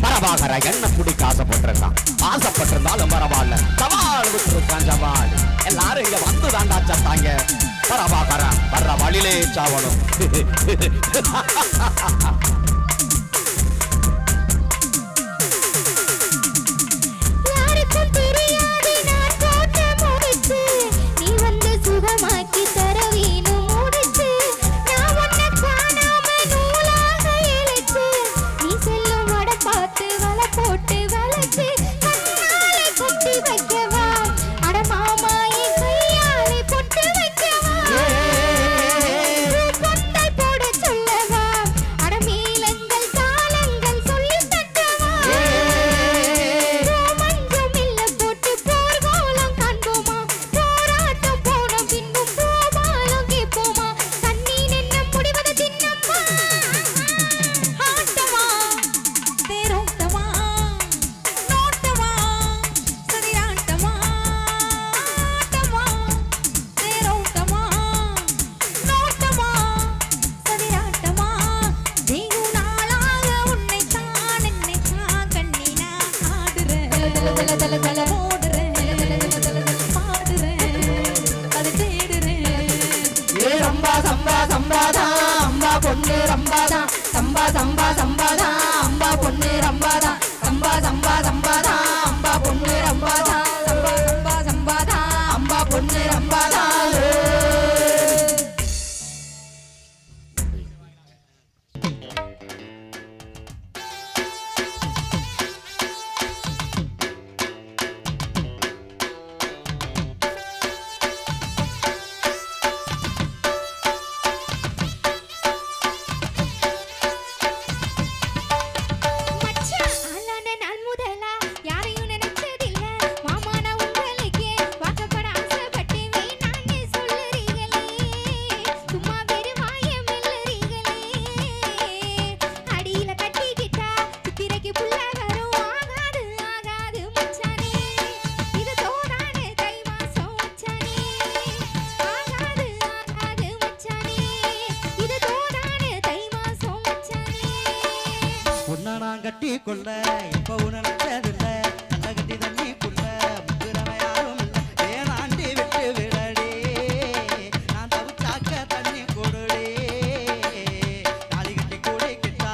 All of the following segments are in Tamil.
பிரபாகர என்ன குடிக்க ஆசைப்பட்டிருக்கான். ஆசைப்பட்டிருந்தாலும் பரவாயில்ல, சவால் விட்டுருக்கான் ஜவால். எல்லாரும் இங்க வந்து தாண்டா சத்தாங்க. பிரபாகர வர்ற வழியிலே சாவணும். கட்டி கொள்ள இப்ப உணர்ந்ததில்ல நல்ல கட்டி தண்ணி கொள்ள முக்குறவ யாரும் இல்லை ஏனாண்டி விட்டு விடடி நான் தவிச்சாக்க தண்ணி கொடுடி தாலி கட்டி கூடி கிட்டா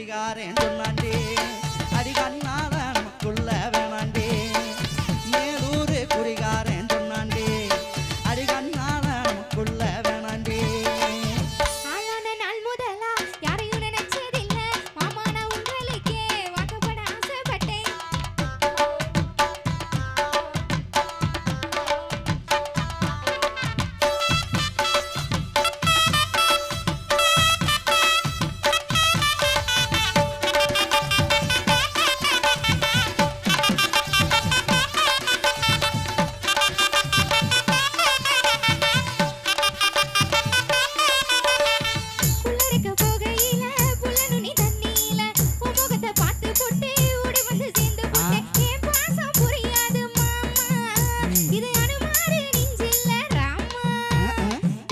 குடிகாரன் சொன்னாண்டே அடி கண்ணால நமக்குள்ள வேணாண்டே மேலூரு குடிகாரன் சொன்னாண்டே அடி கண்ணால நமக்குள்ள வேணாண்டே ஆளான நாள் முதலா யாரையும் நினைச்சதில்ல மாமா நான் உங்களுக்கே வாக்கப்பட ஆசைப்பட்டேன் புல்லரிக்க போகையில புல்ல நுனி தண்ணியில உன் முகத்தை பார்த்து போட்டு ஓடி வந்து சேர்ந்து போட்டேன் என் பாசம் புரியாது மாமா இது அனுமாரு நெஞ்சில்ல ராமா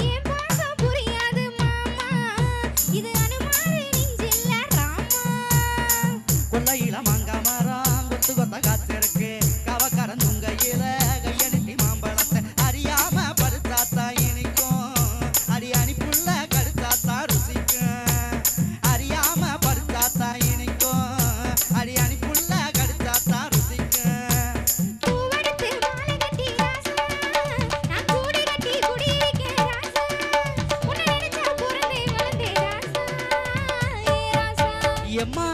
என் பாசம் புரியாது மாமா இது அனுமாரு நெஞ்சில்ல ராமா கொல்லையில மாங்கா மரம் கொத்து கொத்த காத்திருக்கு கவக்கரன் துங்கையில கையெழுத்தி மாம்பழத்தை அறியாம படுத்தாத்தா இனிக்கும் அடி அணிப்புள்ள கடுத்தாத்தா ருசிக்கும் அறியாம படுத்தாத்தா இனிக்கும் அடி அணிப்புள்ள கடுத்தாத்தா ருசிக்கும் பூவெடுத்து மாலை கட்டி ராசா நான் கூடி கட்டி குடியிருக்கேன் ராசா உன்னை நினைச்சா பிறந்தே வளர்ந்தே ராசா ஏ ராசா எம்மா